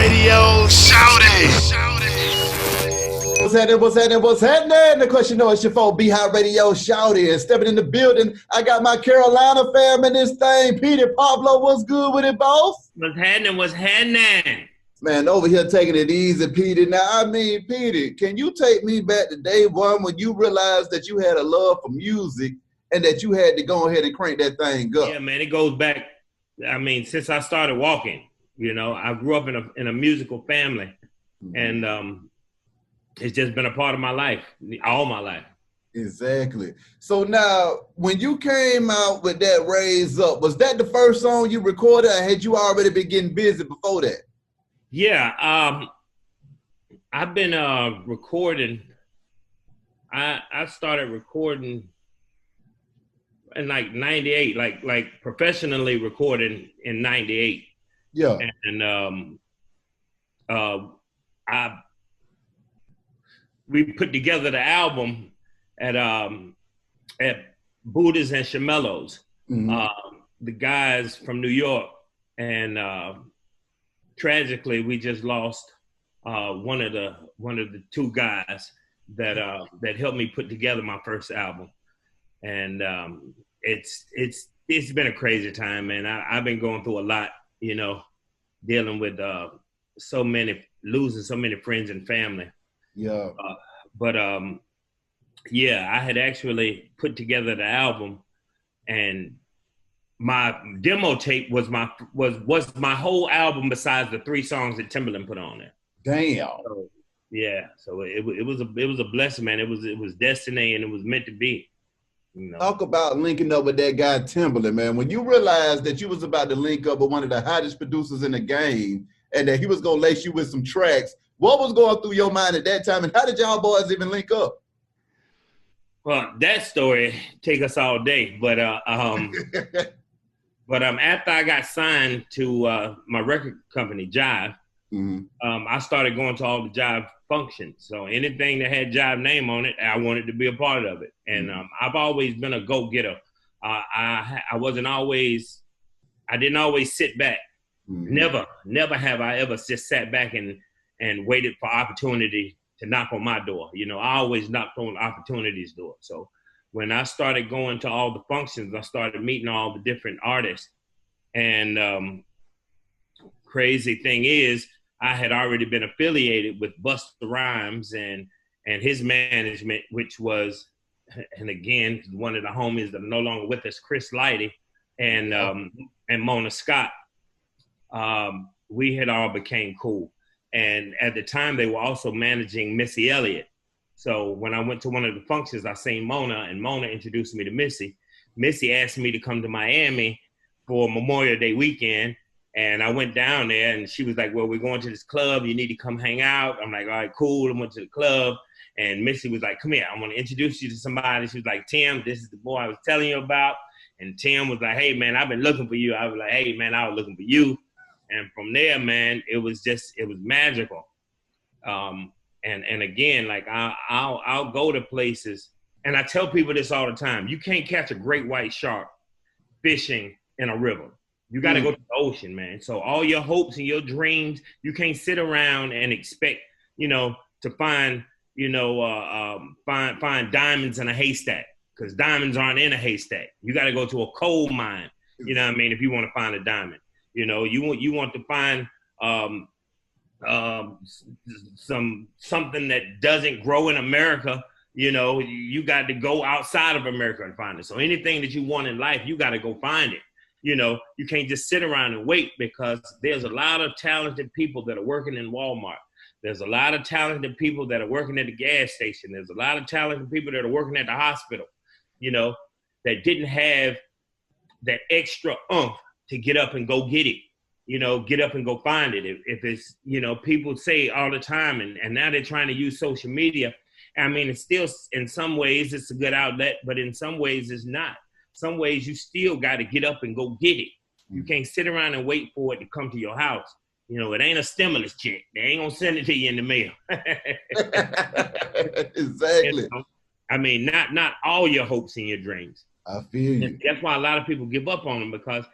Radio. Shout it. What's happening? The question is your phone, B-High Radio, shouty, and stepping in the building. I got my Carolina fam in this thing. Petey Pablo, what's good with it, boss? What's happening? Man, over here taking it easy, Petey. Now, Petey, can you take me back to day one when you realized that you had a love for music and that you had to go ahead and crank that thing up? Yeah, man, it goes back, since I started walking. I grew up in a musical family, and it's just been a part of my life, all my life. Exactly. So now, when you came out with that Raise Up, was that the first song you recorded, or had you already been getting busy before that? Yeah, I've been recording. I started recording in like 98, like professionally recording in 98. Yeah. And we put together the album at Buddha's and Shamello's, the guys from New York, and tragically we just lost one of the two guys that helped me put together my first album, and it's been a crazy time, man. I've been going through a lot, dealing with losing so many friends and family. Yeah. But I had actually put together the album, and my demo tape was my whole album besides the 3 songs that Timbaland put on there. Damn. So, yeah. So it was a blessing, man. It was destiny, and it was meant to be. Talk about linking up with that guy Timbaland, man. When you realized that you was about to link up with one of the hottest producers in the game, and that he was gonna lace you with some tracks, what was going through your mind at that time, and how did y'all boys even link up? Well, that story take us all day, but after I got signed to my record company, Jive, I started going to all the Jive functions. So anything that had Jive name on it, I wanted to be a part of it. And I've always been a go-getter. I didn't always sit back. Never have I ever just sat back and waited for opportunity to knock on my door. I always knocked on opportunity's door. So when I started going to all the functions, I started meeting all the different artists. And crazy thing is, I had already been affiliated with Busta Rhymes and his management, which was, and again, one of the homies that are no longer with us, Chris Lighty and Mona Scott. We had all became cool. And at the time, they were also managing Missy Elliott. So when I went to one of the functions, I seen Mona, and Mona introduced me to Missy. Missy asked me to come to Miami for Memorial Day weekend. And I went down there, and she was like, well, we're going to this club. You need to come hang out. I'm like, all right, cool. I went to the club. And Missy was like, come here. I want to introduce you to somebody. She was like, Tim, this is the boy I was telling you about. And Tim was like, hey, man, I've been looking for you. I was like, hey, man, I was looking for you. And from there, man, it was magical. And again, like I'll go to places, and I tell people this all the time. You can't catch a great white shark fishing in a river. You got to go to the ocean, man. So all your hopes and your dreams, you can't sit around and expect, to find, find diamonds in a haystack, because diamonds aren't in a haystack. You got to go to a coal mine, if you want to find a diamond. You want to find something that doesn't grow in America. You got to go outside of America and find it. So anything that you want in life, you got to go find it. You can't just sit around and wait, because there's a lot of talented people that are working in Walmart. There's a lot of talented people that are working at the gas station. There's a lot of talented people that are working at the hospital, that didn't have that extra oomph to get up and go get it, get up and go find it. If it's, people say all the time, and now they're trying to use social media. It's still, in some ways, it's a good outlet, but in some ways it's not. Some ways you still got to get up and go get it. You can't sit around and wait for it to come to your house. It ain't a stimulus check. They ain't gonna send it to you in the mail. Exactly. Not all your hopes and your dreams. I feel you. That's why a lot of people give up on them, because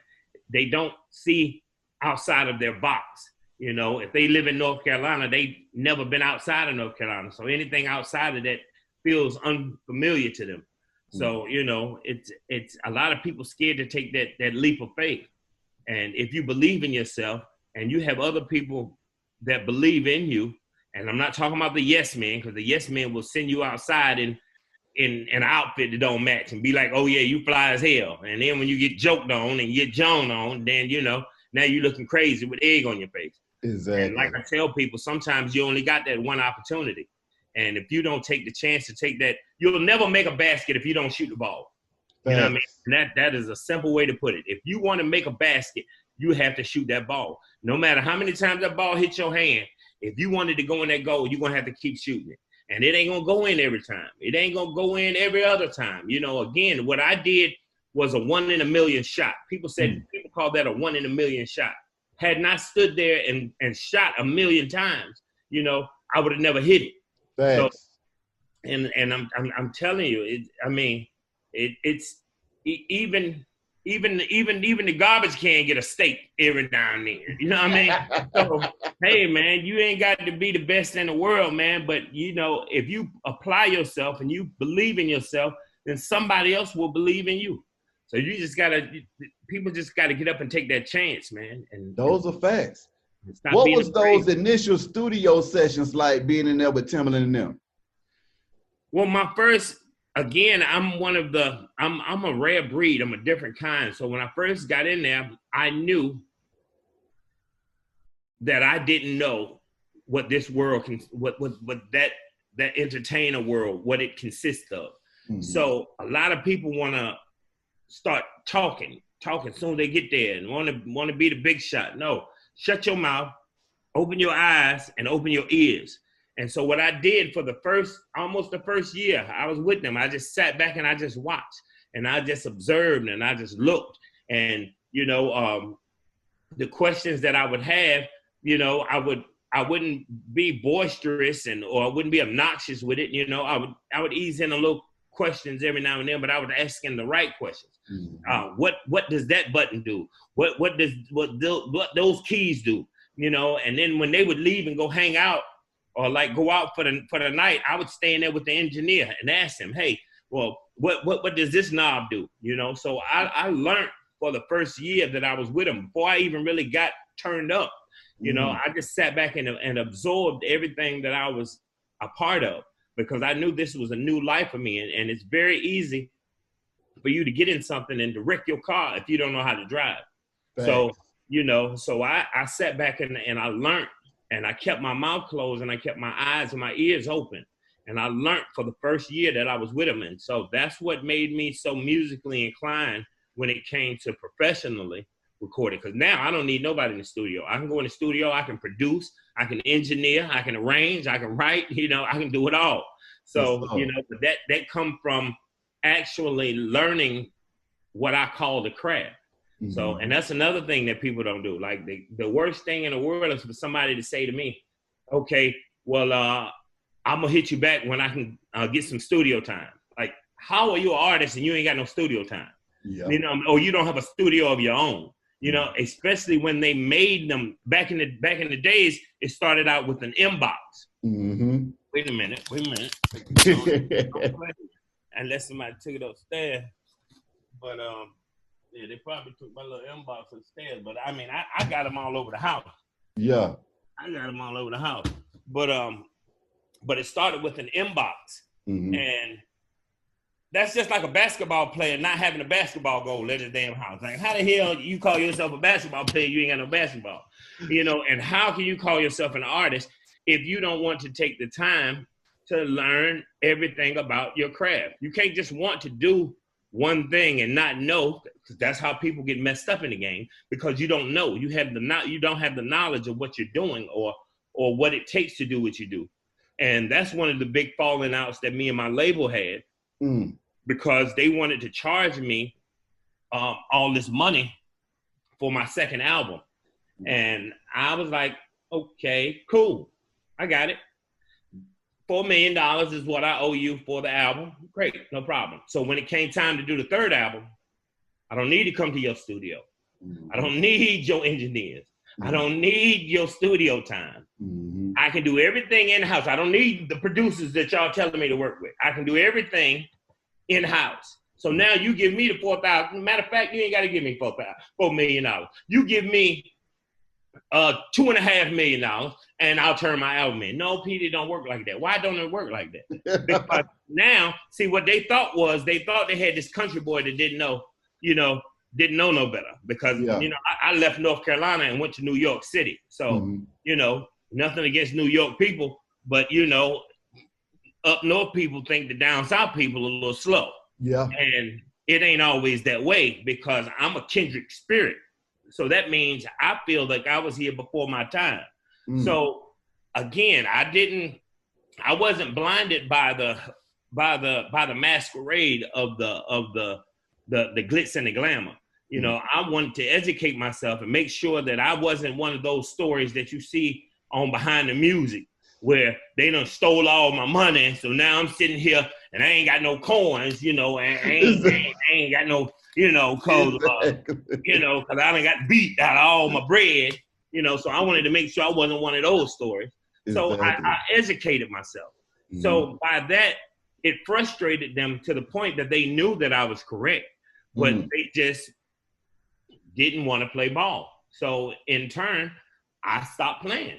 they don't see outside of their box. You know, if they live in North Carolina, they've never been outside of North Carolina. So anything outside of that feels unfamiliar to them. So, you know, it's a lot of people scared to take that leap of faith. And if you believe in yourself and you have other people that believe in you, and I'm not talking about the yes men, because the yes men will send you outside in an outfit that don't match and be like, oh yeah, you fly as hell. And then when you get joked on and you get joned on, then, you know, now you're looking crazy with egg on your face. Exactly. And like I tell people, sometimes you only got that one opportunity. And if you don't take the chance to take that, you'll never make a basket if you don't shoot the ball. You know what I mean? And that is a simple way to put it. If you want to make a basket, you have to shoot that ball. No matter how many times that ball hits your hand, if you wanted to go in that goal, you're going to have to keep shooting it. And it ain't going to go in every time. It ain't going to go in every other time. You know, again, what I did was a 1 in a million shot. People call that a 1 in a million shot. Had not stood there and shot a million times, you know, I would have never hit it. Thanks. So, and I'm telling you, it's even the garbage can get a steak every now and then. You know what I mean? So, hey, man, you ain't got to be the best in the world, man. But, you know, if you apply yourself and you believe in yourself, then somebody else will believe in you. So people just got to get up and take that chance, man. And those are facts. What was those initial studio sessions like being in there with Timbaland and them? Well, my first, again, I'm a rare breed. I'm a different kind. So when I first got in there, I knew that I didn't know what this world what that entertainer world, what it consists of. Mm-hmm. So a lot of people want to start talking as soon as they get there and want to be the big shot. No, shut your mouth, open your eyes, and open your ears. And so what I did for almost the first year I was with them, I just sat back and I just watched and I just observed and I just looked. And, you know, the questions that I would have, you know, I wouldn't be boisterous or I wouldn't be obnoxious with it. You know, I would ease in a little questions every now and then, but I would ask them the right questions. Mm-hmm. What does that button do? What those keys do? You know, and then when they would leave and go hang out or like go out for the night, I would stay in there with the engineer and ask him, hey, well, what does this knob do? You know, so I learned for the first year that I was with him before I even really got turned up. You know, I just sat back and absorbed everything that I was a part of because I knew this was a new life for me. And it's very easy for you to get in something and to wreck your car if you don't know how to drive. Thanks. So, you know, so I sat back and I learned and I kept my mouth closed and I kept my eyes and my ears open. And I learned for the first year that I was with him. And so that's what made me so musically inclined when it came to professionally recording. Because now I don't need nobody in the studio. I can go in the studio, I can produce, I can engineer, I can arrange, I can write, you know, I can do it all. So, you know, that come from actually learning what I call the craft. Mm-hmm. So, and that's another thing that people don't do. Like the worst thing in the world is for somebody to say to me, okay, well, I'm gonna hit you back when I can get some studio time. Like, how are you an artist and you ain't got no studio time? Yep. You know, or you don't have a studio of your own. You know, especially when they made them back in the days, it started out with an inbox. Mm-hmm. Wait a minute. Unless somebody took it upstairs. But yeah, they probably took my little inbox upstairs. But I mean, I got them all over the house. Yeah. I got them all over the house. But it started with an inbox. Mm-hmm. And that's just like a basketball player not having a basketball goal at his damn house. Like, how the hell you call yourself a basketball player? You ain't got no basketball, you know? And how can you call yourself an artist if you don't want to take the time to learn everything about your craft? You can't just want to do one thing and not know, because that's how people get messed up in the game, because you don't know. You don't have the knowledge of what you're doing or what it takes to do what you do. And that's one of the big falling outs that me and my label had. Because they wanted to charge me all this money for my second album. And I was like, okay, cool. I got it. $4 million is what I owe you for the album. Great, no problem. So when it came time to do the third album, I don't need to come to your studio. I don't need your engineers. I don't need your studio time. I can do everything in-house. I don't need the producers that y'all telling me to work with. I can do everything in-house. So now you give me the $4,000. Matter of fact, you ain't got to give me $4 million. You give me $2.5 million, and I'll turn my album in. No, Petey, don't work like that. Why don't it work like that? Because now, see, what they thought was they had this country boy that didn't know no better. Because I left North Carolina and went to New York City. So nothing against New York people, but up north people think the down south people are a little slow. Yeah. And it ain't always that way because I'm a kindred spirit. So that means I feel like I was here before my time. So again, I wasn't blinded by the masquerade of the glitz and the glamour. I wanted to educate myself and make sure that I wasn't one of those stories that you see on Behind the Music where they done stole all my money. So now I'm sitting here and I ain't got no coins, and I ain't got no, cause I done got beat out of all my bread, so I wanted to make sure I wasn't one of those stories. So I educated myself. So by that, it frustrated them to the point that they knew that I was correct, but they just didn't want to play ball. So in turn, I stopped playing.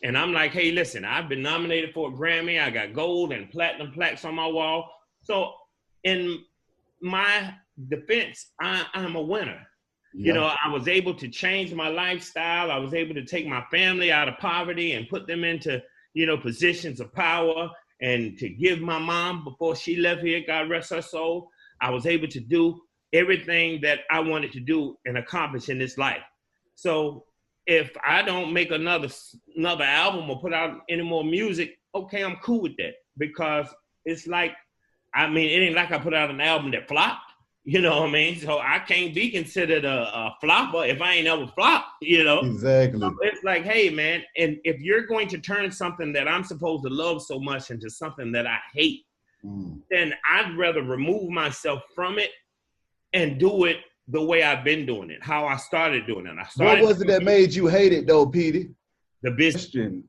And I'm like, hey, listen, I've been nominated for a Grammy. I got gold and platinum plaques on my wall. So in my defense, I'm a winner. Yeah. I was able to change my lifestyle. I was able to take my family out of poverty and put them into, positions of power, and to give my mom, before she left here, God rest her soul, I was able to do everything that I wanted to do and accomplish in this life. So if I don't make another album or put out any more music, okay, I'm cool with that, because it's like, it ain't like I put out an album that flopped, you know what I mean? So I can't be considered a flopper if I ain't ever flopped, Exactly. So it's like, hey, man, and if you're going to turn something that I'm supposed to love so much into something that I hate, then I'd rather remove myself from it and do it the way I've been doing it, how I started doing it. What was it that made you hate it though, Petey? The business.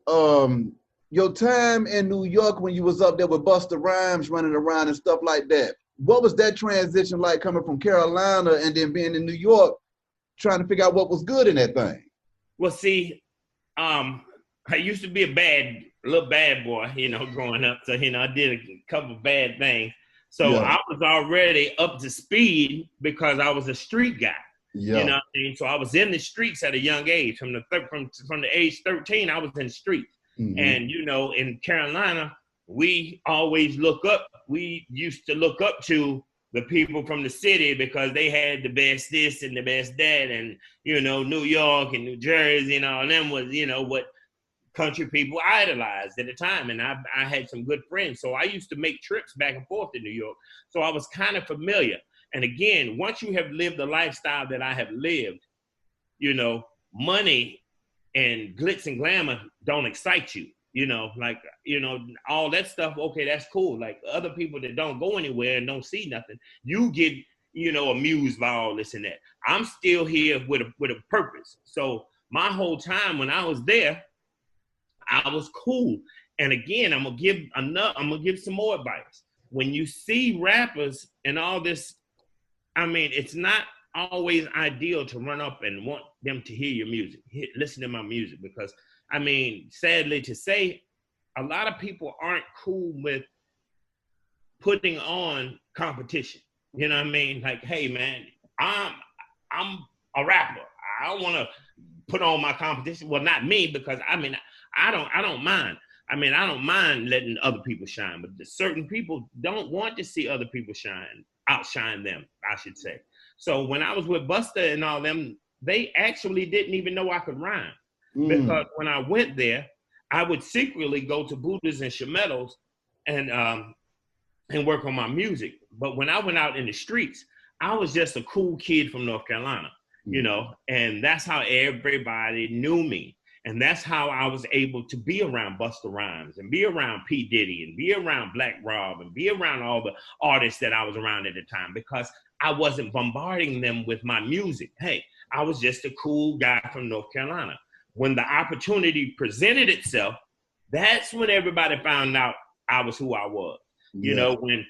Your time in New York when you was up there with Busta Rhymes running around and stuff like that. What was that transition like coming from Carolina and then being in New York, trying to figure out what was good in that thing? Well, see, I used to be a little bad boy, growing up. So, I did a couple of bad things. So I was already up to speed because I was a street guy. Yeah. You know what I mean? So I was in the streets at a young age. From the age 13, I was in the streets. And, in Carolina, we used to look up to the people from the city because they had the best this and the best that. And, New York and New Jersey and all them was, what country people idolized at the time. And I had some good friends. So I used to make trips back and forth to New York. So I was kind of familiar. And again, once you have lived the lifestyle that I have lived, money and glitz and glamour don't excite you, all that stuff. Okay, that's cool. Like other people that don't go anywhere and don't see nothing, you get, amused by all this and that. I'm still here with a purpose. So my whole time when I was there, I was cool. And again, I'm gonna give some more advice. When you see rappers and all this, it's not always ideal to run up and want them to hear your music, listen to my music, because sadly to say, a lot of people aren't cool with putting on competition. You know what I mean? Like, hey man, I'm a rapper. I don't want to put on my competition. Well, not me, because I don't mind. I don't mind letting other people shine, but certain people don't want to see other people outshine them, I should say. So when I was with Busta and all them, they actually didn't even know I could rhyme. Because when I went there, I would secretly go to Buddha's and Shemettos and work on my music. But when I went out in the streets, I was just a cool kid from North Carolina, and that's how everybody knew me. And that's how I was able to be around Busta Rhymes and be around P. Diddy and be around Black Rob and be around all the artists that I was around at the time, because I wasn't bombarding them with my music. Hey, I was just a cool guy from North Carolina. When the opportunity presented itself, that's when everybody found out I was who I was. You know, when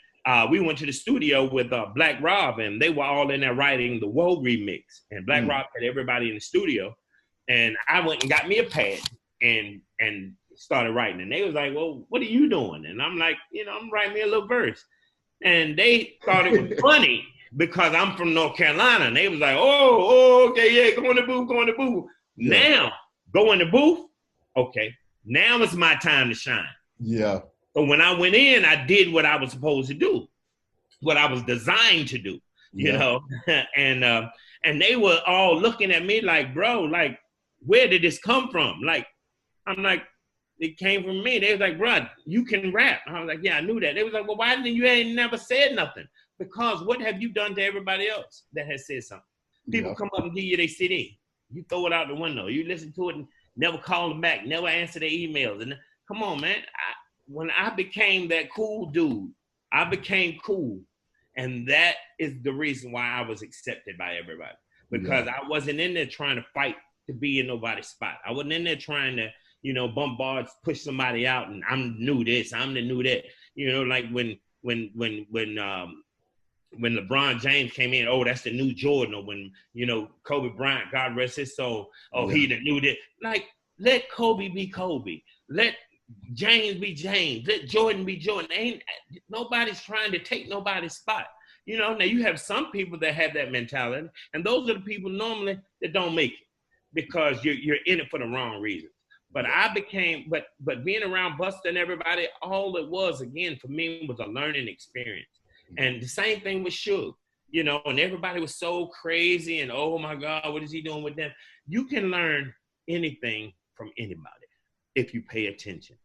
we went to the studio with Black Rob, and they were all in there writing the Woe remix. And Black Rob had everybody in the studio. And I went and got me a pad and started writing. And they was like, well, what are you doing? And I'm like, you know, I'm writing me a little verse. And they thought it was funny because I'm from North Carolina. And they was like, oh, okay, yeah, go in the booth, go in the booth. Yeah. Now, go in the booth. Okay, now it's my time to shine. Yeah. So when I went in, I did what I was supposed to do, what I was designed to do, you know? And they were all looking at me like, bro, like, where did this come from? Like, I'm like, it came from me. They was like, bro, you can rap. I was like, yeah, I knew that. They was like, well, why didn't you ain't never said nothing? Because what have you done to everybody else that has said something? People come up and give you their CD. You throw it out the window. You listen to it and never call them back, never answer their emails. And come on, man. When I became that cool dude, I became cool. And that is the reason why I was accepted by everybody. Because I wasn't in there trying to fight to be in nobody's spot. I wasn't in there trying to, you know, bombard, push somebody out, and I'm new this, I'm the new that. You know, like when LeBron James came in, oh, that's the new Jordan. Or when, you know, Kobe Bryant, God rest his soul, oh, he the new that. Like, let Kobe be Kobe. Let James be James. Let Jordan be Jordan. Nobody's trying to take nobody's spot. You know, now you have some people that have that mentality, and those are the people normally that don't make it because you're in it for the wrong reasons. But I became, but being around Buster and everybody, all it was, again, for me, was a learning experience. And the same thing with Suge, you know, and everybody was so crazy and, oh my God, what is he doing with them? You can learn anything from anybody if you pay attention.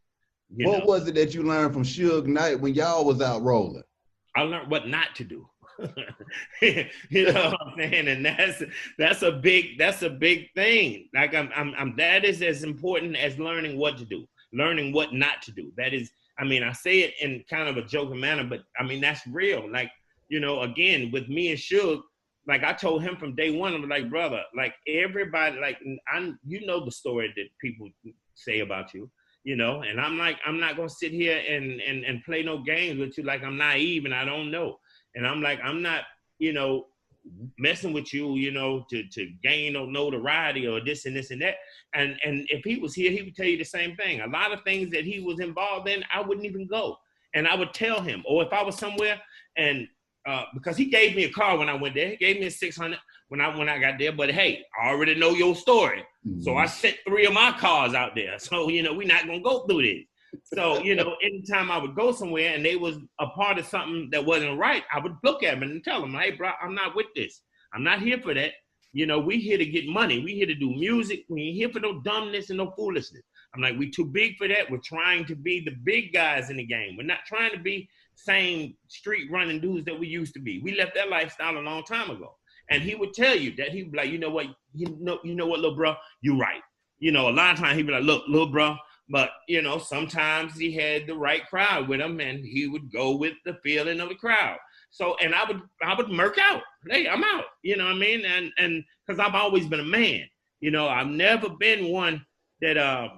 What was it that you learned from Suge Knight when y'all was out rolling? I learned what not to do. You know what I'm saying? And that's a big thing. Like I'm that is as important as learning what to do, learning what not to do. That is, I mean, I say it in kind of a joking manner, but I mean, that's real. Like, you know, again, with me and Suge, like I told him from day one, I'm like, brother, like everybody, like you know the story that people say about you, you know, and I'm like, I'm not gonna sit here and play no games with you like I'm naive and I don't know. And I'm like, I'm not, you know, messing with you, you know, to gain or notoriety or this and this and that. And if he was here, he would tell you the same thing. A lot of things that he was involved in, I wouldn't even go. And I would tell him, or if I was somewhere and because he gave me a car when I went there, he gave me a 600 when I got there. But hey, I already know your story. Mm-hmm. So I set 3 of my cars out there. So, you know, we're not going to go through this. So, you know, anytime I would go somewhere and they was a part of something that wasn't right, I would look at them and tell them, hey, bro, I'm not with this. I'm not here for that. You know, we here to get money. We here to do music. We ain't here for no dumbness and no foolishness. I'm like, we too big for that. We're trying to be the big guys in the game. We're not trying to be same street running dudes that we used to be. We left that lifestyle a long time ago. And he would tell you that he'd be like, you know what, little bro, you right. You know, a lot of times he'd be like, look, little bro. But, you know, sometimes he had the right crowd with him and he would go with the feeling of the crowd. So, and I would murk out. Hey, I'm out. You know what I mean? And because I've always been a man. You know, I've never been one that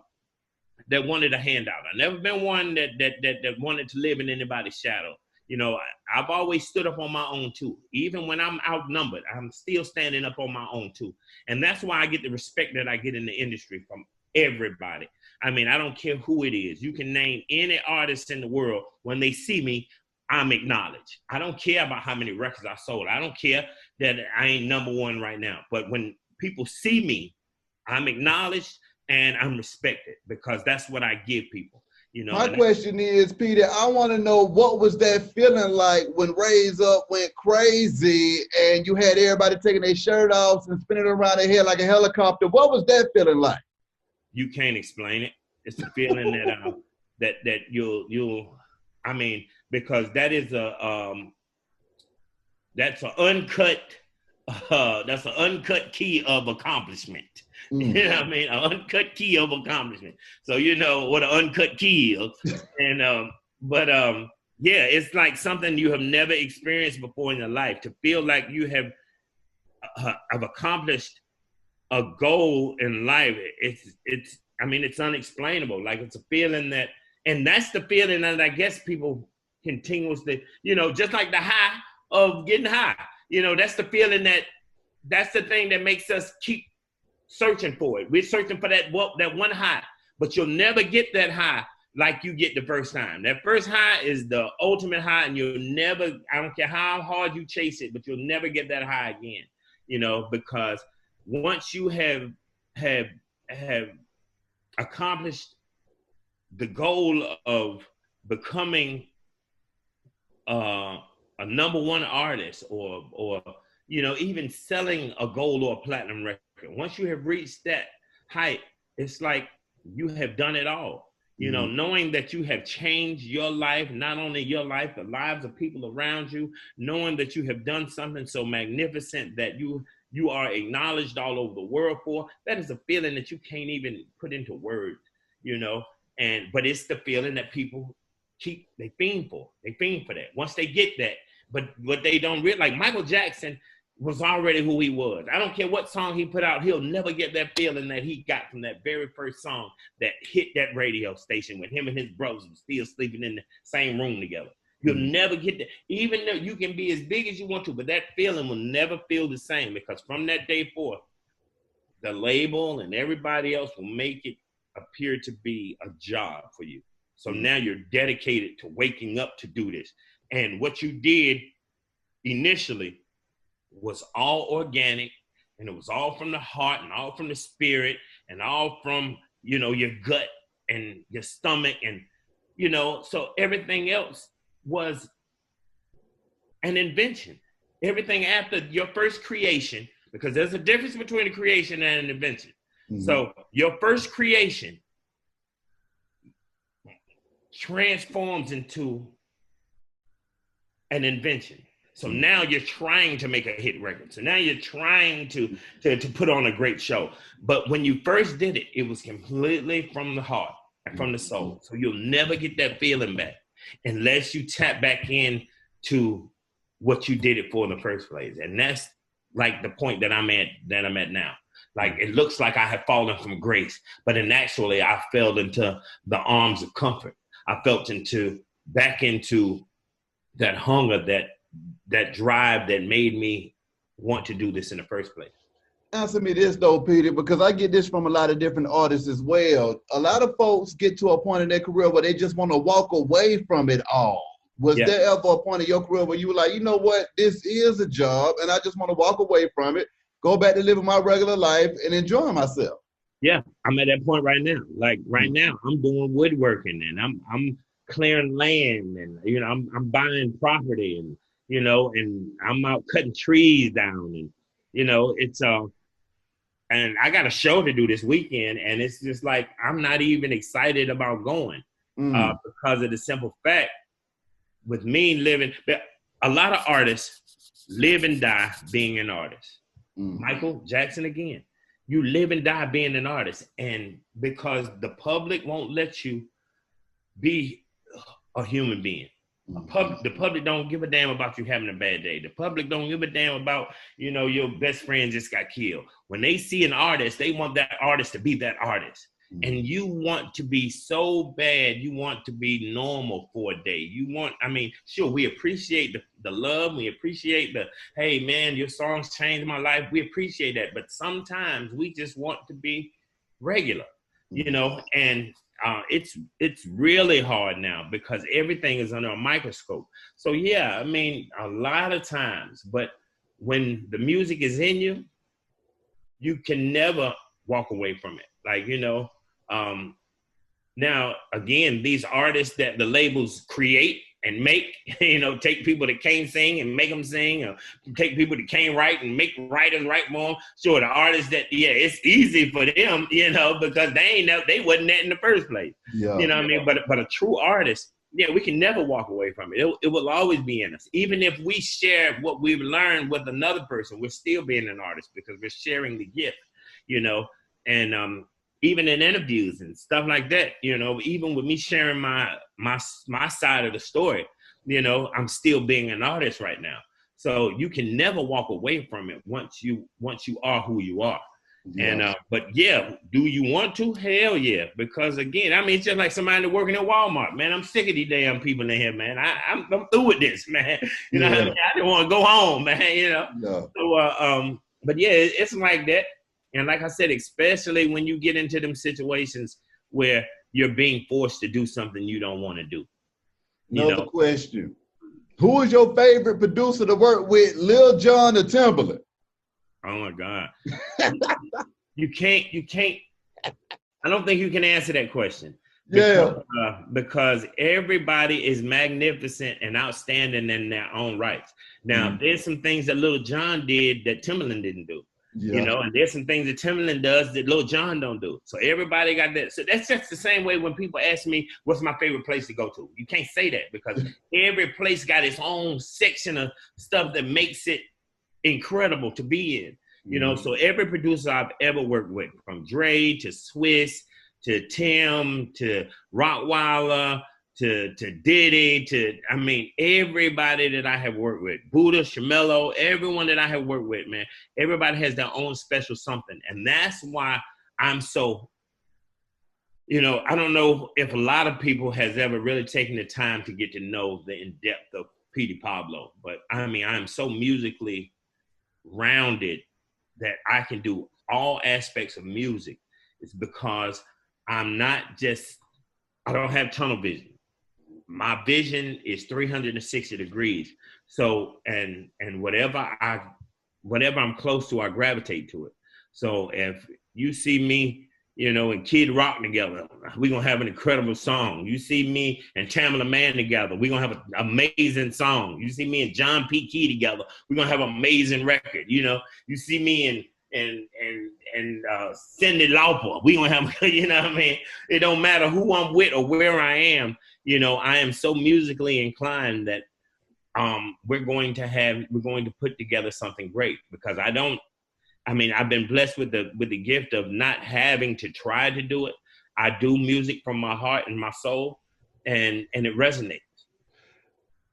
wanted a handout. I've never been one that wanted to live in anybody's shadow. You know, I've always stood up on my own too. Even when I'm outnumbered, I'm still standing up on my own too. And that's why I get the respect that I get in the industry from everybody. I mean, I don't care who it is. You can name any artist in the world. When they see me, I'm acknowledged. I don't care about how many records I sold. I don't care that I ain't #1 right now. But when people see me, I'm acknowledged and I'm respected because that's what I give people. You know, my question is, Peter, I want to know, what was that feeling like when Raise Up went crazy and you had everybody taking their shirt off and spinning around their head like a helicopter? What was that feeling like? You can't explain it. It's the feeling that you'll. I mean, because that is that's an uncut key of accomplishment. You know what I mean? An uncut key of accomplishment. So you know what an uncut key is. And yeah, it's like something you have never experienced before in your life. To feel like you have accomplished a goal in life. It's unexplainable. Like, it's a feeling that, and that's the feeling that I guess people continuously, just like the high of getting high, that's the feeling that's the thing that makes us keep searching for it. We're searching for that one high, but you'll never get that high like you get the first time. That first high is the ultimate high, and you'll never, I don't care how hard you chase it, but you'll never get that high again, because once you have accomplished the goal of becoming a number one artist, or even selling a gold or a platinum record, once you have reached that height, it's like you have done it all. Knowing that you have changed your life, not only your life, the lives of people around you, knowing that you have done something so magnificent that you are acknowledged all over the world for, that is a feeling that you can't even put into words, but it's the feeling that people they fiend for that. Once they get that, but what they don't realize, like Michael Jackson was already who he was. I don't care what song he put out, he'll never get that feeling that he got from that very first song that hit that radio station when him and his brothers were still sleeping in the same room together. You'll never get that, even though you can be as big as you want to, but that feeling will never feel the same, because from that day forth, the label and everybody else will make it appear to be a job for you. So now you're dedicated to waking up to do this. And what you did initially was all organic, and it was all from the heart and all from the spirit and all from, your gut and your stomach. And, so everything else was an invention. Everything after your first creation, because there's a difference between a creation and an invention. So your first creation transforms into an invention. So now you're trying to make a hit record. So now you're trying to put on a great show. But when you first did it, it was completely from the heart and from the soul. So you'll never get that feeling back unless you tap back in to what you did it for in the first place. And that's like the point that I'm at now. Like, it looks like I have fallen from grace, but actually I fell into the arms of comfort. I felt back into that hunger, that drive that made me want to do this in the first place. Answer me this though, Peter, because I get this from a lot of different artists as well. A lot of folks get to a point in their career where they just want to walk away from it all. Was there ever a point in your career where you were like, you know what, this is a job and I just want to walk away from it, go back to living my regular life and enjoy myself? Yeah, I'm at that point right now. Like right now, I'm doing woodworking and I'm clearing land, and I'm buying property, and and I'm out cutting trees down, and it's and I got a show to do this weekend, and it's just like I'm not even excited about going because of the simple fact with me living. A lot of artists live and die being an artist. Michael Jackson again. You live and die being an artist, and because the public won't let you be a human being. The public don't give a damn about you having a bad day. The public don't give a damn about, your best friend just got killed. When they see an artist, they want that artist to be that artist. And you want to be so bad, you want to be normal for a day. Sure, we appreciate the love. We appreciate hey man, your songs changed my life. We appreciate that. But sometimes we just want to be regular, and it's really hard now because everything is under a microscope. So yeah, a lot of times, but when the music is in you, you can never walk away from it. Like, now again, these artists that the labels create and make, take people that can't sing and make them sing, or take people that can't write and make writers write more. Sure, the artists that, it's easy for them, because they wasn't that in the first place. Yeah. But a true artist, we can never walk away from it. It will always be in us. Even if we share what we've learned with another person, we're still being an artist because we're sharing the gift, and even in interviews and stuff like that, even with me sharing my side of the story, I'm still being an artist right now. So you can never walk away from it once you are who you are. And but yeah, do you want to? Hell yeah. Because again, I mean, it's just like somebody working at Walmart, man. I'm sick of these damn people in here, man. I'm through with this, man. You know what I mean? I just want to go home, man. You know. Yeah. So but yeah, it's like that. And like I said, especially when you get into them situations where you're being forced to do something you don't want to do. Another question. Who is your favorite producer to work with, Lil Jon or Timbaland? Oh my God. You can't, I don't think you can answer that question. Because everybody is magnificent and outstanding in their own rights. Now, there's some things that Lil Jon did that Timbaland didn't do. You know, and there's some things that Timbaland does that Lil Jon don't do. So everybody got that. So that's just the same way when people ask me, what's my favorite place to go to? You can't say that because every place got its own section of stuff that makes it incredible to be in. You know, so every producer I've ever worked with, from Dre to Swiss to Tim to Rottweiler to Diddy to, I mean, everybody that I have worked with, Buddha, Shamello, everyone that I have worked with, man, everybody has their own special something. And that's why I'm so, you know, I don't know if a lot of people has ever really taken the time to get to know the in-depth of Petey Pablo. But I mean, I'm so musically rounded that I can do all aspects of music. It's because I'm not just, I don't have tunnel vision. My vision is 360 degrees. So, and whatever I'm close to, I gravitate to it. So if you see me, you know, and Kid Rock together, we're going to have an incredible song. You see me and Tamala Mann together, we're going to have an amazing song. You see me and John P. Key together, we're going to have an amazing record. You know, you see me and Cyndi Lauper, we going to have, you know what I mean? It don't matter who I'm with or where I am. You know, I am so musically inclined that we're going to put together something great because I've been blessed with the gift of not having to try to do it. I do music from my heart and my soul, and it resonates.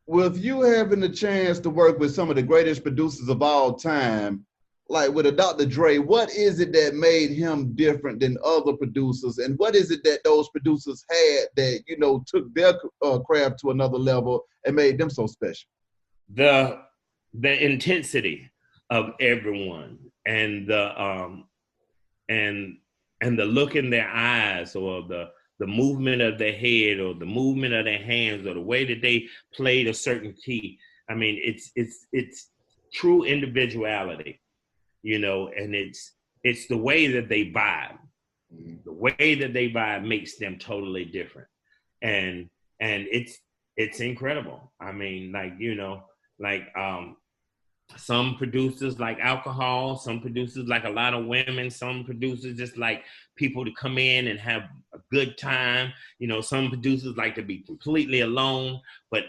With you having the chance to work with some of the greatest producers of all time, like with a Dr. Dre, what is it that made him different than other producers? And what is it that those producers had that, you know, took their craft to another level and made them so special? The intensity of everyone and the look in their eyes or the movement of their head or the movement of their hands or the way that they played a certain key. I mean, it's true individuality. You know, and it's the way that they vibe. The way that they vibe makes them totally different. And it's incredible. I mean, like, you know, like some producers like alcohol, some producers like a lot of women, some producers just like people to come in and have a good time. You know, some producers like to be completely alone, but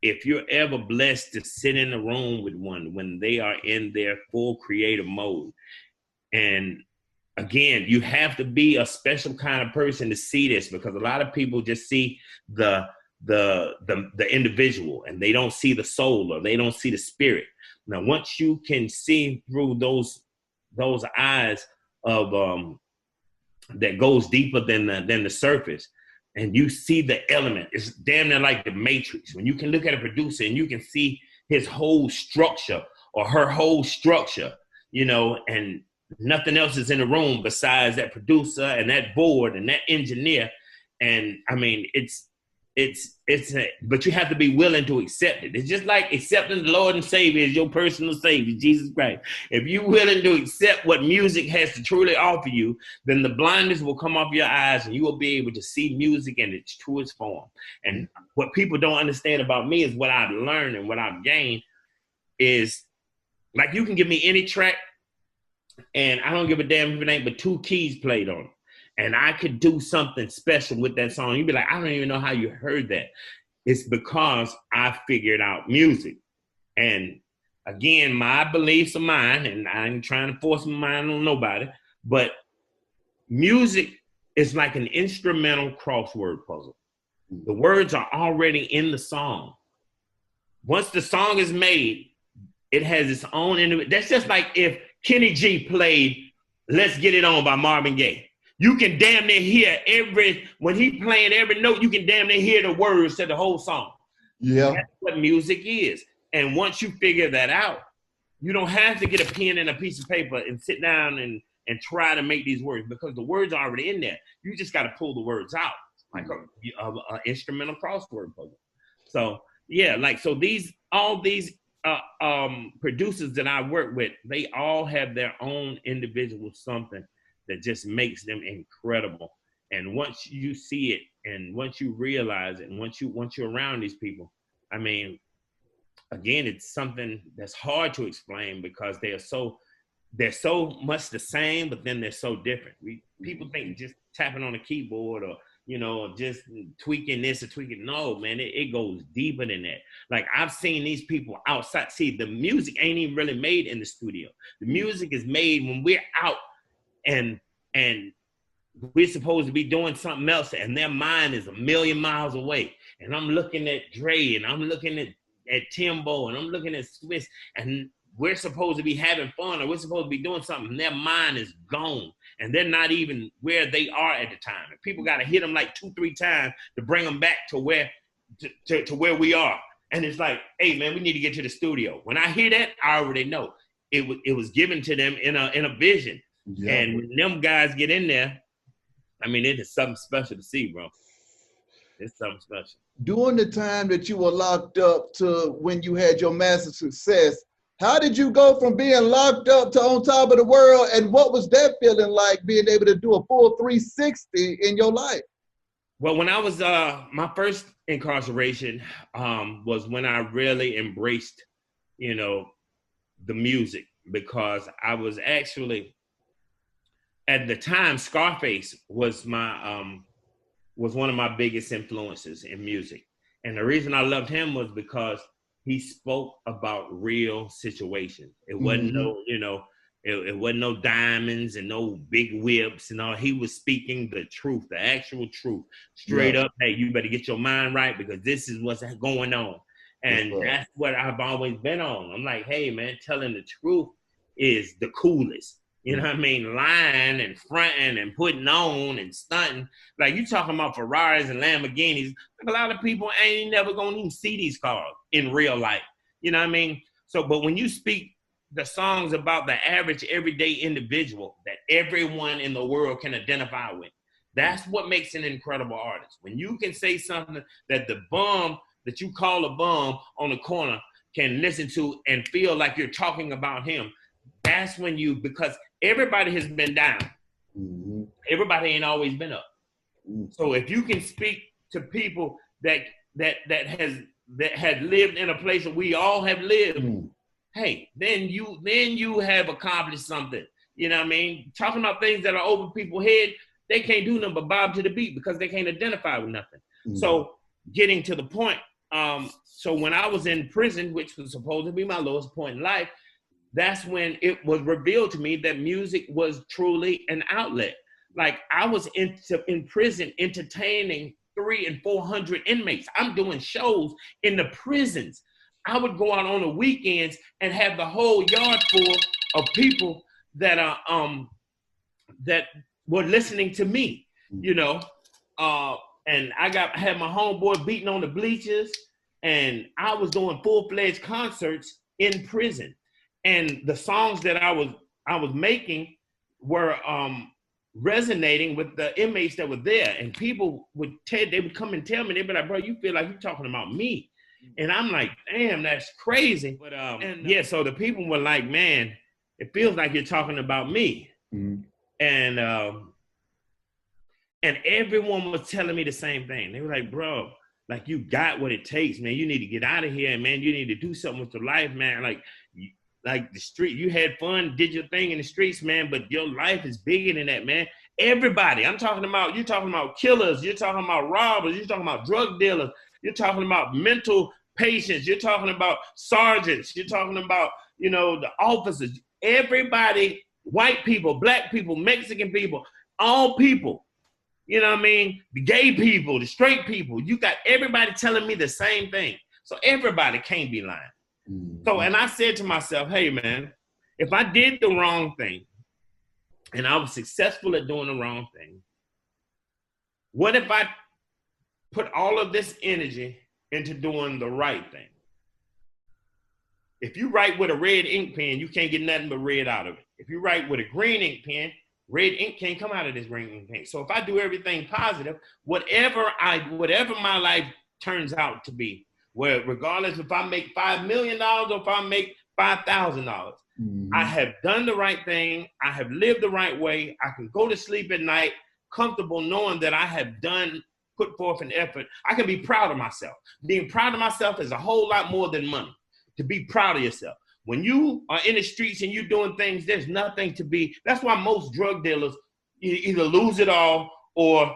if you're ever blessed to sit in a room with one when they are in their full creative mode, and again, you have to be a special kind of person to see this because a lot of people just see the individual and they don't see the soul or they don't see the spirit. Now, once you can see through those eyes of that goes deeper than the surface, and you see the element, it's damn near like the Matrix. When you can look at a producer and you can see his whole structure or her whole structure, you know, and nothing else is in the room besides that producer and that board and that engineer. And I mean, but you have to be willing to accept it. It's just like accepting the Lord and Savior as your personal Savior, Jesus Christ. If you're willing to accept what music has to truly offer you, then the blindness will come off your eyes and you will be able to see music in its truest form. And what people don't understand about me is what I've learned and what I've gained is, like, you can give me any track and I don't give a damn if it ain't but 2 keys played on it. And I could do something special with that song. You'd be like, I don't even know how you heard that. It's because I figured out music. And again, my beliefs are mine, and I ain't trying to force my mind on nobody, but music is like an instrumental crossword puzzle. The words are already in the song. Once the song is made, it has its own, that's just like if Kenny G played Let's Get It On by Marvin Gaye. You can damn near hear when he playing every note, you can damn near hear the words to the whole song. Yeah. That's what music is. And once you figure that out, you don't have to get a pen and a piece of paper and sit down and try to make these words, because the words are already in there. You just got to pull the words out, like a instrumental crossword puzzle. So yeah, like, so all these producers that I work with, they all have their own individual something that just makes them incredible. And once you see it, and once you realize it, and once you're around these people, I mean, again, it's something that's hard to explain, because they're so much the same, but then they're so different. People think just tapping on a keyboard or, or just tweaking this or tweaking. No, man, it goes deeper than that. Like, I've seen these people outside. See, the music ain't even really made in the studio. The music is made when we're out and we're supposed to be doing something else, and their mind is a million miles away. And I'm looking at Dre, and I'm looking at Timbo, and I'm looking at Swiss, and we're supposed to be having fun, or we're supposed to be doing something, and their mind is gone, and they're not even where they are at the time. And people got to hit them like 2-3 times to bring them back to where we are. And it's like, hey man, we need to get to the studio. When I hear that, I already know it was given to them in a vision. Yeah. And when them guys get in there, I mean, it is something special to see, bro. It's something special. During the time that you were locked up to when you had your massive success, how did you go from being locked up to on top of the world? And what was that feeling like, being able to do a full 360 in your life? Well, when I was, my first incarceration was when I really embraced, the music, because I was actually, at the time, Scarface was was one of my biggest influences in music. And the reason I loved him was because he spoke about real situations. It wasn't it wasn't no diamonds and no big whips and all. He was speaking the truth, the actual truth, straight up. Hey, you better get your mind right, because this is what's going on. And that's what I've always been on. I'm like, hey man, telling the truth is the coolest. You know what I mean? Lying and fronting and putting on and stunting. Like, you talking about Ferraris and Lamborghinis. Like, a lot of people ain't never gonna even see these cars in real life. You know what I mean? So, but when you speak the songs about the average everyday individual that everyone in the world can identify with, that's what makes an incredible artist. When you can say something that the bum that you call a bum on the corner can listen to and feel like you're talking about him, that's when because everybody has been down. Mm-hmm. Everybody ain't always been up. Mm-hmm. So if you can speak to people that had lived in a place that we all have lived, hey, then you have accomplished something. You know what I mean? Talking about things that are over people's head, they can't do nothing but bob to the beat, because they can't identify with nothing. Mm-hmm. So getting to the point, so when I was in prison, which was supposed to be my lowest point in life, that's when it was revealed to me that music was truly an outlet. Like, I was in prison entertaining 300 and 400 inmates. I'm doing shows in the prisons. I would go out on the weekends and have the whole yard full of people that that were listening to me, and I had my homeboy beating on the bleachers, and I was doing full-fledged concerts in prison. And the songs that I was making were resonating with the inmates that were there. And people they would come and tell me, they'd be like, bro, you feel like you're talking about me. And I'm like, damn, that's crazy. But so the people were like, man, it feels like you're talking about me. Mm-hmm. And everyone was telling me the same thing. They were like, bro, like, you got what it takes, man. You need to get out of here, man. You need to do something with your life, man. Like the street, you had fun, did your thing in the streets, man, but your life is bigger than that, man. Everybody, you're talking about killers, you're talking about robbers, you're talking about drug dealers, you're talking about mental patients, you're talking about sergeants, you're talking about, the officers, everybody, white people, black people, Mexican people, all people, you know what I mean? The gay people, the straight people, you got everybody telling me the same thing. So everybody can't be lying. So, and I said to myself, hey man, if I did the wrong thing and I was successful at doing the wrong thing, what if I put all of this energy into doing the right thing? If you write with a red ink pen, you can't get nothing but red out of it. If you write with a green ink pen, red ink can't come out of this green ink pen. So if I do everything positive, whatever my life turns out to be, where regardless if I make $5 million or if I make $5,000, I have done the right thing. I have lived the right way. I can go to sleep at night comfortable knowing that I have put forth an effort. I can be proud of myself. Being proud of myself is a whole lot more than money. To be proud of yourself. When you are in the streets and you're doing things, there's nothing to be. That's why most drug dealers either lose it all or,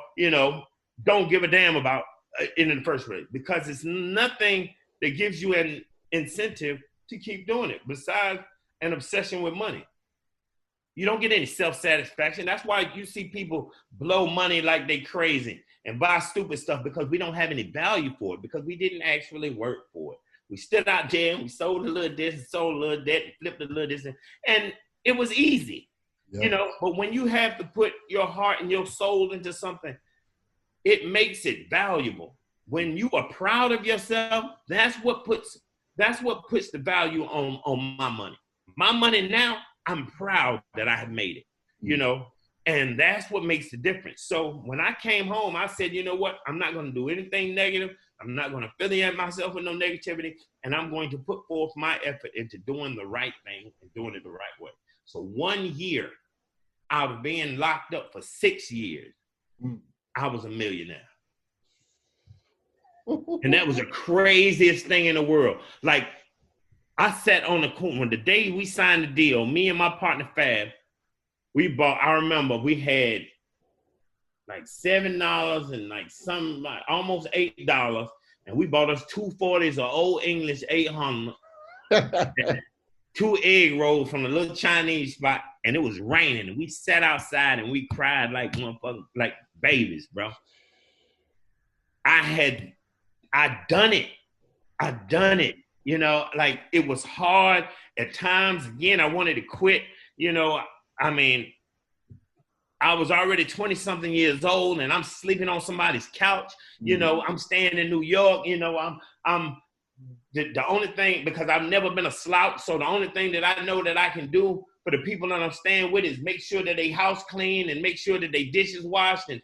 don't give a damn about it in the first place, because it's nothing that gives you an incentive to keep doing it besides an obsession with money. You don't get any self-satisfaction. That's why you see people blow money like they crazy and buy stupid stuff, because we don't have any value for it, because we didn't actually work for it. We stood out there and we sold a little this and sold a little that and flipped a little this. And it was easy, but when you have to put your heart and your soul into something, it makes it valuable. When you are proud of yourself, that's what puts the value on my money. My money now, I'm proud that I have made it, and that's what makes the difference. So when I came home, I said, you know what? I'm not going to do anything negative. I'm not going to affiliate myself with no negativity, and I'm going to put forth my effort into doing the right thing and doing it the right way. So 1 year out of being locked up for 6 years, I was a millionaire. And that was the craziest thing in the world. Like, I sat on the corner. The day we signed the deal, me and my partner Fab, I remember we had like $7 and like almost $8, and we bought us 240s of Old English 800, 2 egg rolls from a little Chinese spot, and it was raining, and we sat outside and we cried like motherfuckers, like babies, bro. I done it. Like, it was hard at times. Again, I wanted to quit. I was already 20-something years old, and I'm sleeping on somebody's couch. I'm staying in New York. I'm the only thing, because I've never been a slouch, so the only thing that I know that I can do for the people that I'm staying with is make sure that they house clean and make sure that they dishes washed, and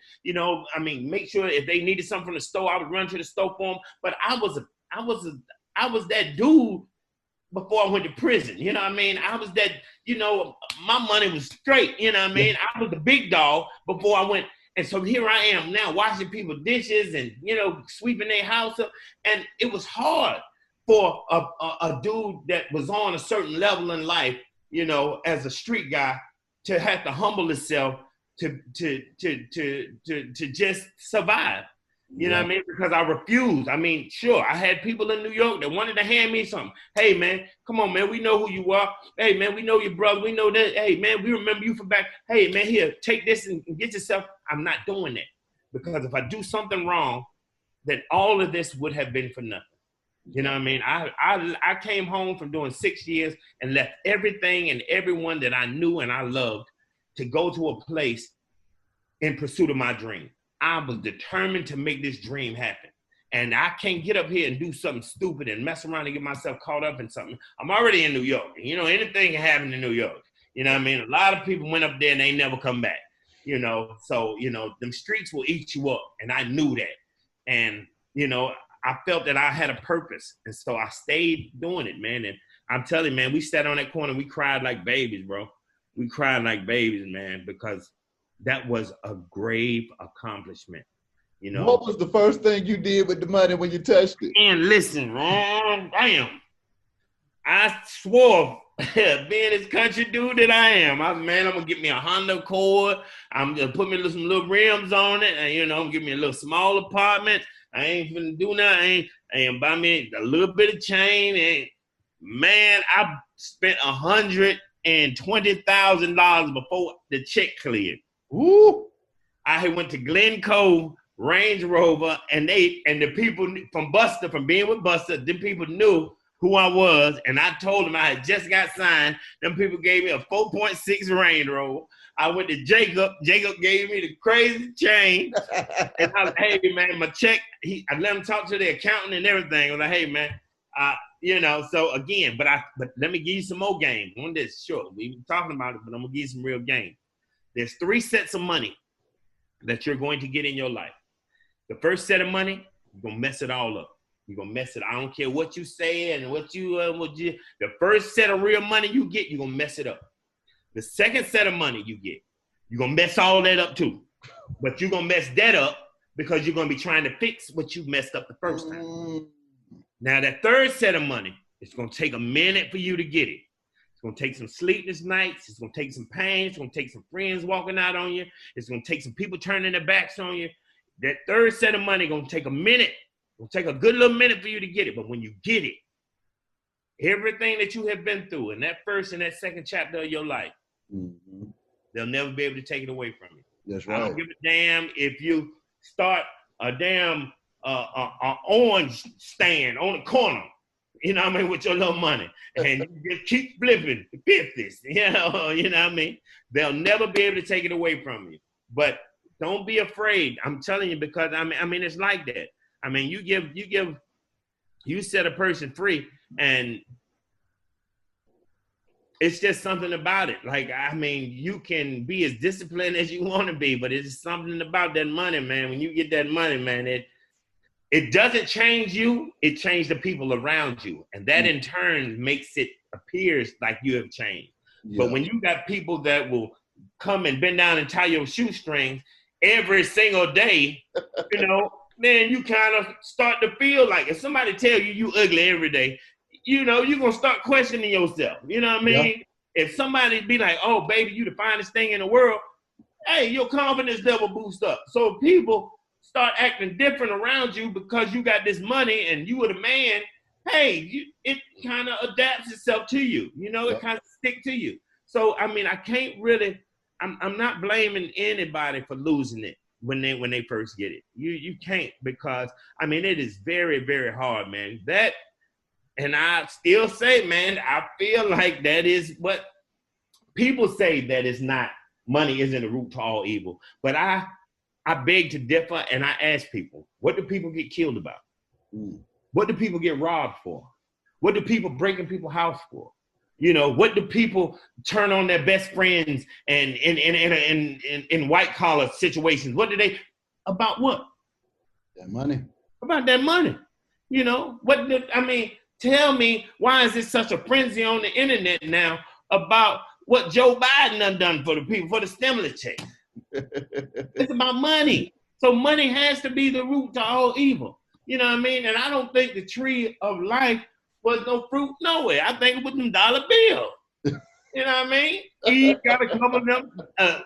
make sure if they needed something from the store, I would run to the store for them. But I was that dude before I went to prison. I was that, my money was straight. I was the big dog before I went. And so here I am now washing people's dishes and, sweeping their house up. And it was hard for a dude that was on a certain level in life, as a street guy, to have to humble himself to just survive. You know what I mean? Because I refused. Sure, I had people in New York that wanted to hand me something. Hey, man, come on, man. We know who you are. Hey, man, we know your brother. We know that. Hey, man, we remember you from back. Hey, man, here, take this and get yourself. I'm not doing that. Because if I do something wrong, then all of this would have been for nothing. You know what I mean? I came home from doing 6 years and left everything and everyone that I knew and I loved to go to a place in pursuit of my dream. I was determined to make this dream happen. And I can't get up here and do something stupid and mess around and get myself caught up in something. I'm already in New York. Anything can happen in New York. You know what I mean? A lot of people went up there and they never come back. So, them streets will eat you up. And I knew that. And, I felt that I had a purpose. And so I stayed doing it, man. And I'm telling you, man, we sat on that corner. We cried like babies, bro. We cried like babies, man, because that was a grave accomplishment. What was the first thing you did with the money when you touched it? And listen, man, damn. I swore, being this country dude that I am, I'm gonna get me a Honda Accord. I'm gonna put me some little rims on it, and give me a little small apartment. I ain't gonna do nothing. I ain't buy me a little bit of chain. And man, I spent $120,000 before the check cleared. Ooh! I went to Glencoe Range Rover, and the people from being with Buster, them people knew who I was, and I told them I had just got signed. Them people gave me a 4.6 Range Rover. I went to Jacob. Jacob gave me the crazy change. And I was, hey, man, my check, I let him talk to the accountant and everything. I was like, hey, man, so again, but let me give you some more game on this. Sure, we were talking about it, but I'm going to give you some real game. There's 3 sets of money that you're going to get in your life. The first set of money, you're going to mess it all up. You're going to mess it. I don't care what you say and the first set of real money you get, you're going to mess it up. The second set of money you get, you're going to mess all that up too. But you're going to mess that up because you're going to be trying to fix what you messed up the first time. Now, that third set of money, it's going to take a minute for you to get it. It's going to take some sleepless nights. It's going to take some pain. It's going to take some friends walking out on you. It's going to take some people turning their backs on you. That third set of money going to take a minute. It's going to take a good little minute for you to get it. But when you get it, everything that you have been through in that first and that second chapter of your life, they'll never be able to take it away from you. That's right. I don't give a damn if you start a damn orange stand on the corner, you know what I mean, with your little money, and you just keep flipping the 50s, you know what I mean? They'll never be able to take it away from you. But don't be afraid. I'm telling you, because I mean, it's like that. I mean, you set a person free, and it's just something about it. Like, I mean, you can be as disciplined as you want to be, but it's something about that money, man. When you get that money, man, it doesn't change you. It changes the people around you. And that in turn makes it appears like you have changed. Yeah. But when you got people that will come and bend down and tie your shoestrings every single day, you know, then you kind of start to feel like if somebody tell you ugly every day, you know, you're going to start questioning yourself. You know what I mean? Yeah. If somebody be like, oh, baby, you the finest thing in the world, hey, your confidence level boosts up. So people start acting different around you because you got this money and you were the man, hey, it kind of adapts itself to you. You know, it kind of stick to you. So, I mean, I can't really, I'm not blaming anybody for losing it when they first get it. You can't, because, I mean, it is very, very hard, man. That, and I still say, man, I feel like that is what people say, that is not, money isn't the root to all evil. But I beg to differ, and I ask people, what do people get killed about? What do people get robbed for? What do people break in people's house for? You know, what do people turn on their best friends and in white collar situations? What do they, about what? That money. About that money. You know, tell me, why is it such a frenzy on the internet now about what Joe Biden done for the people, for the stimulus check? It's about money. So money has to be the root to all evil. You know what I mean? And I don't think the tree of life was no fruit nowhere. I think it was them dollar bills. You know what I mean? Eve got to cover them,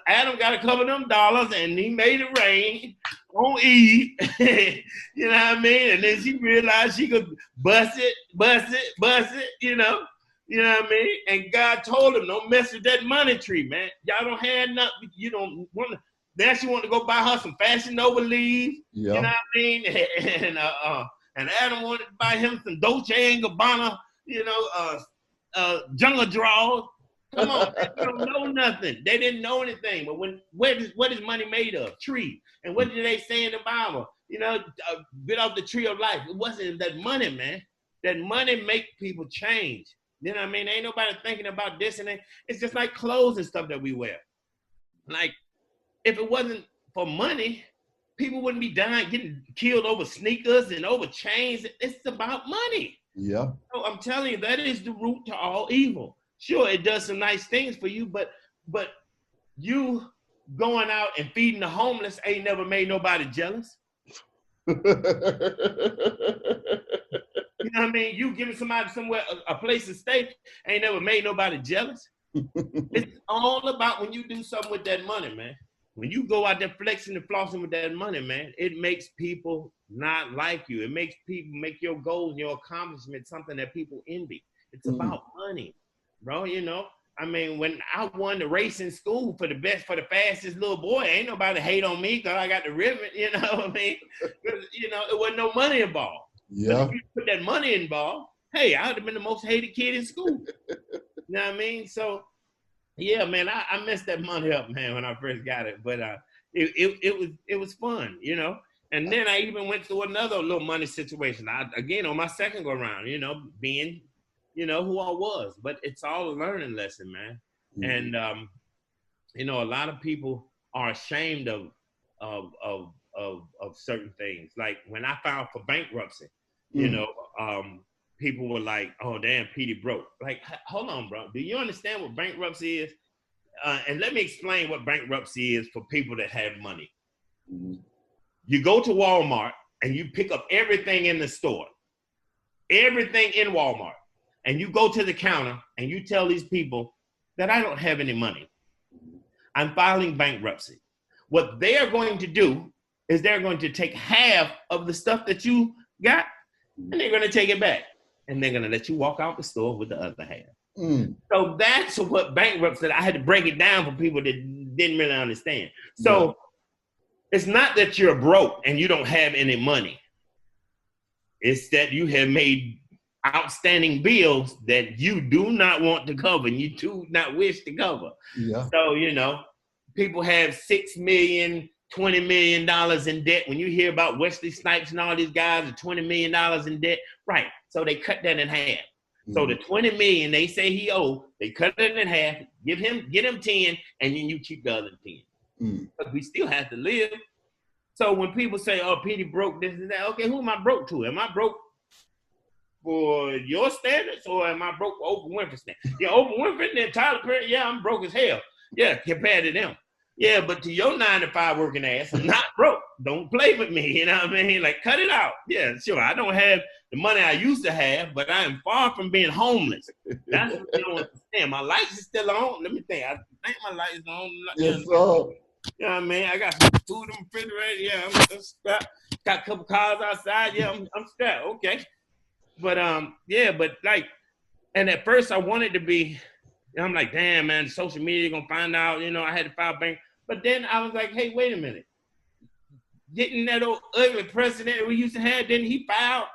Adam got to cover them dollars, and he made it rain on Eve. You know what I mean? And then she realized she could bust it, you know? You know what I mean? And God told him, don't mess with that money tree, man. Y'all don't have nothing. You don't want to. Then she wanted to go buy her some Fashion Nova leaves. Yeah. You know what I mean? And Adam wanted to buy him some Dolce & Gabbana, you know, jungle drawers. Come on, they don't know nothing. They didn't know anything. But what is money made of? Tree. And what did they say in the Bible? You know, bit off the tree of life. It wasn't that money, man. That money make people change. You know what I mean? Ain't nobody thinking about this and that. It's just like clothes and stuff that we wear. Like, if it wasn't for money, people wouldn't be dying, getting killed over sneakers and over chains. It's about money. Yeah. So I'm telling you, that is the root to all evil. Sure, it does some nice things for you, but you going out and feeding the homeless ain't never made nobody jealous. You know what I mean? You giving somebody somewhere a place to stay ain't never made nobody jealous. It's all about when you do something with that money, man. When you go out there flexing and flossing with that money, man, it makes people not like you. It makes people make your goals and your accomplishments something that people envy. It's about money, bro. You know, I mean, when I won the race in school for the fastest little boy, ain't nobody hate on me because I got the ribbon. You know what I mean? You know, it wasn't no money involved. Yeah. But if you put that money involved, hey, I would have been the most hated kid in school. You know what I mean? So Yeah, man, I messed that money up, man, when I first got it. But it was fun, you know. And then I even went through another little money situation. Again on my second go around, you know, being, you know, who I was. But it's all a learning lesson, man. Mm-hmm. And you know, a lot of people are ashamed of certain things. Like when I filed for bankruptcy, you know, people were like, "Oh, damn, Petey broke." Like, hold on, bro. Do you understand what bankruptcy is? And let me explain what bankruptcy is for people that have money. Mm-hmm. You go to Walmart and you pick up everything in the store, everything in Walmart, and you go to the counter and you tell these people that I don't have any money. I'm filing bankruptcy. What they are going to do is they're going to take half of the stuff that you got and they're going to take it back. And they're going to let you walk out the store with the other half. Mm. So that's what bankruptcy, I had to break it down for people that didn't really understand. So it's not that you're broke and you don't have any money. It's that you have made outstanding bills that you do not want to cover and you do not wish to cover. Yeah. So, you know, people have $6 million, $20 million in debt. When you hear about Wesley Snipes and all these guys are $20 million in debt, right? So they cut that in half. Mm-hmm. So the $20 million they say he owed, they cut it in half, get him 10, and then you keep the other 10. Mm-hmm. But we still have to live. So when people say, "Oh, Petey broke this and that," okay, who am I broke to? Am I broke for your standards, or am I broke for Oprah Winfrey standards? Yeah, Oprah Winfrey and Tyler Perry, yeah, I'm broke as hell. Yeah, compared to them. Yeah, but to your 9-to-5 working ass, I'm not broke. Don't play with me, you know what I mean? Like, cut it out. Yeah, sure, I don't have the money I used to have, but I am far from being homeless. That's what you don't understand. My lights is still on. Let me think. I think my lights is on. Yes, sir. You know what I mean? I got some food in the refrigerator. Yeah, I'm strapped. Got a couple cars outside. Yeah, I'm strapped. Okay. But yeah, but like, and at first I wanted to be, I'm like, damn, man, social media gonna find out, you know, I had to file bank. But then I was like, hey, wait a minute. Didn't that old ugly president we used to have, didn't he file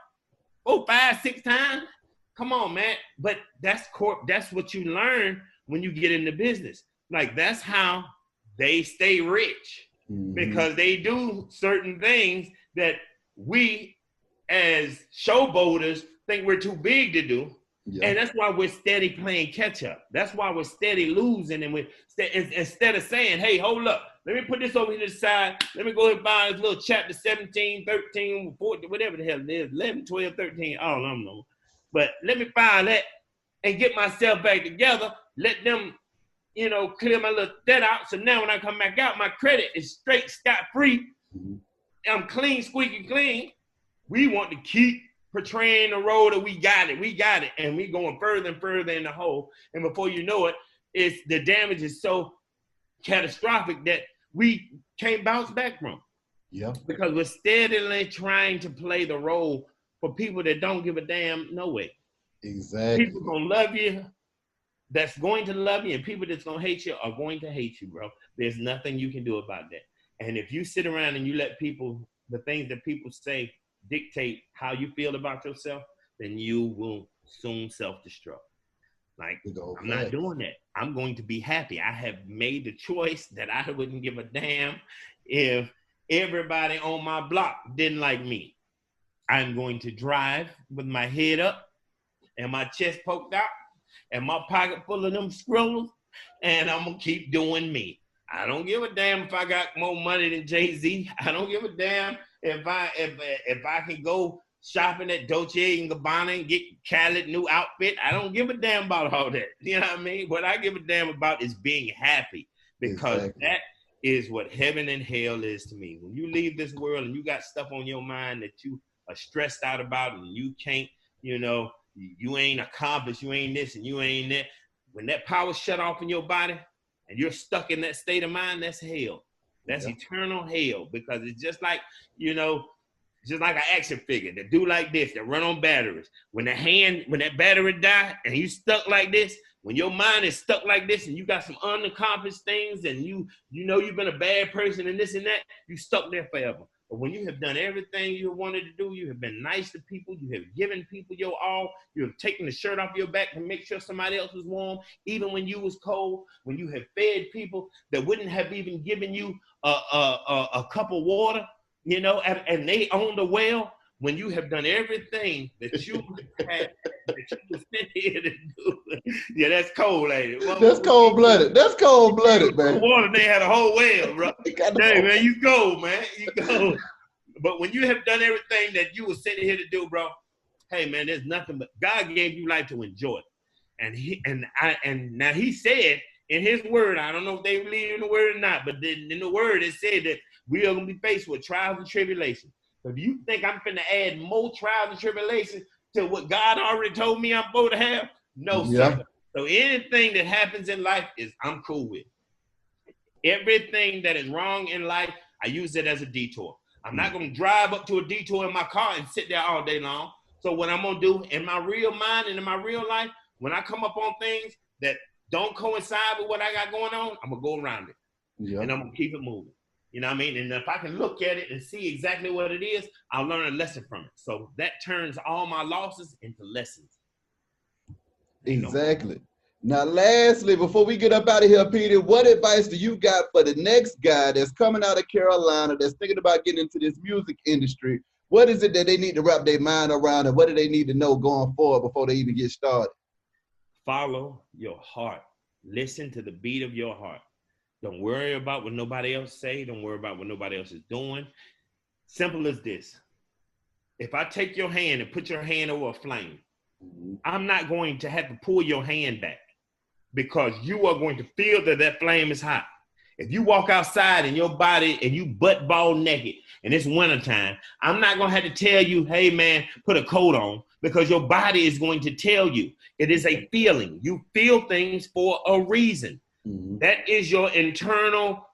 4, 5, 6 times? Come on, man. But that's what you learn when you get into business. Like, that's how they stay rich, because they do certain things that we as showboaters think we're too big to do. Yeah. And that's why we're steady playing catch up. That's why we're steady losing. And instead of saying, hey, hold up, let me put this over here to the side. Let me go ahead and buy this little chapter 17, 13, 14, whatever the hell it is, 11, 12, 13, I don't know. But let me file that and get myself back together. Let them, you know, clear my little debt out. So now when I come back out, my credit is straight, scot-free. Mm-hmm. I'm clean, squeaky clean. We want to keep portraying the role that we got it, and we going further and further in the hole. And before you know it, the damage is so catastrophic that we can't bounce back from. Yeah. Because we're steadily trying to play the role for people that don't give a damn no way. Exactly. People gonna love you, that's going to love you, and people that's gonna hate you are going to hate you, bro. There's nothing you can do about that. And if you sit around and you let people, the things that people say, dictate how you feel about yourself, then you will soon self-destruct. Like, I'm not doing that. I'm going to be happy. I have made the choice that I wouldn't give a damn if everybody on my block didn't like me. I'm going to drive with my head up and my chest poked out and my pocket full of them scrolls, and I'm going to keep doing me. I don't give a damn if I got more money than Jay-Z. I don't give a damn if I can go shopping at Dolce & Gabbana and get Khaled new outfit. I don't give a damn about all that. You know what I mean? What I give a damn about is being happy, because that is what heaven and hell is to me. When you leave this world and you got stuff on your mind that you are stressed out about and you can't, you know, you ain't accomplished, you ain't this and you ain't that. When that power shut off in your body and you're stuck in that state of mind, that's hell. That's eternal hell, because it's just like, you know, just like an action figure that do like this, that run on batteries. When that battery die and you stuck like this, when your mind is stuck like this and you got some unaccomplished things and you know you've been a bad person and this and that, you stuck there forever. But when you have done everything you wanted to do, you have been nice to people, you have given people your all, you have taken the shirt off your back to make sure somebody else was warm, even when you was cold, when you have fed people that wouldn't have even given you a cup of water, you know, and they owned a well, when you have done everything that you had, that you was sent here to do. Yeah, that's cold, lady. That's cold-blooded. That's cold-blooded, man. Water, they had a whole well, bro. Hey, man, you go, man. You go. But when you have done everything that you were sent here to do, bro, hey, man, there's nothing but God gave you life to enjoy it. And now he said in his word, I don't know if they believe in the word or not, but in the word it said that we are going to be faced with trials and tribulations. So do you think I'm finna add more trials and tribulations to what God already told me I'm supposed to have? No, sir. So anything that happens in life is I'm cool with. Everything that is wrong in life, I use it as a detour. I'm not going to drive up to a detour in my car and sit there all day long. So what I'm going to do in my real mind and in my real life, when I come up on things that don't coincide with what I got going on, I'm going to go around it. And I'm going to keep it moving. You know what I mean? And if I can look at it and see exactly what it is, I'll learn a lesson from it. So that turns all my losses into lessons. Exactly. Now, lastly, before we get up out of here, Petey, what advice do you got for the next guy that's coming out of Carolina, that's thinking about getting into this music industry? What is it that they need to wrap their mind around, and what do they need to know going forward before they even get started? Follow your heart. Listen to the beat of your heart. Don't worry about what nobody else say. Don't worry about what nobody else is doing. Simple as this. If I take your hand and put your hand over a flame, I'm not going to have to pull your hand back because you are going to feel that that flame is hot. If you walk outside in your body and you butt ball naked and it's wintertime, I'm not going to have to tell you, hey, man, put a coat on, because your body is going to tell you. It is a feeling. You feel things for a reason. That is your internal,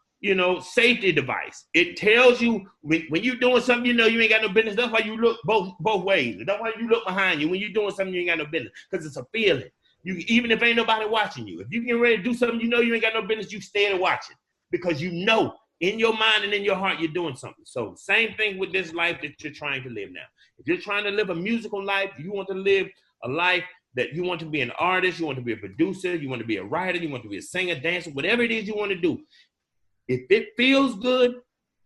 safety device. It tells you when you're doing something, you ain't got no business. That's why you look both ways. That's why you look behind you. When you're doing something, you ain't got no business, because it's a feeling. Even if ain't nobody watching you, if you get ready to do something, you ain't got no business, you stay and watch it, because in your mind and in your heart, you're doing something. So same thing with this life that you're trying to live now. If you're trying to live a musical life, you want to live a life that you want to be an artist, you want to be a producer, you want to be a writer, you want to be a singer, dancer, whatever it is you want to do. If it feels good,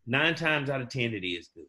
9 times out of 10, it is good.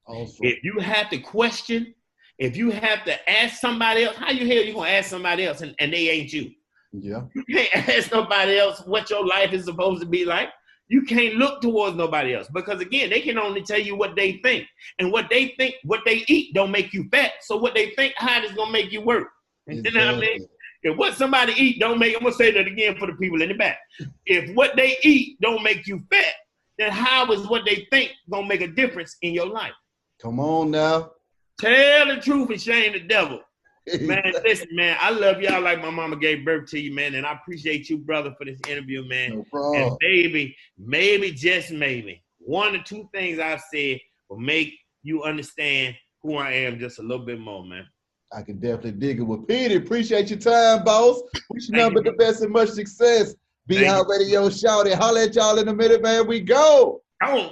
Awesome. If you have to question, if you have to ask somebody else, how you hell you going to ask somebody else and they ain't you? Yeah. You can't ask nobody else what your life is supposed to be like. You can't look towards nobody else, because again, they can only tell you what they think, and what they think, what they eat don't make you fat. So what they think hot is going to make you work. Exactly. You know what I mean? If what somebody eat don't make, I'm going to say that again for the people in the back. If what they eat don't make you fat, then how is what they think going to make a difference in your life? Come on now. Tell the truth and shame the devil. Man, listen, man, I love y'all like my mama gave birth to you, man, and I appreciate you, brother, for this interview, man. No problem. And maybe, just maybe, 1 or 2 things I've said will make you understand who I am just a little bit more, man. I can definitely dig it. Well, Petey, appreciate your time, boss. Wish you nothing but the best and much success. Be Out Radio, shout it. Holler at y'all in a minute, man. We go. Come on.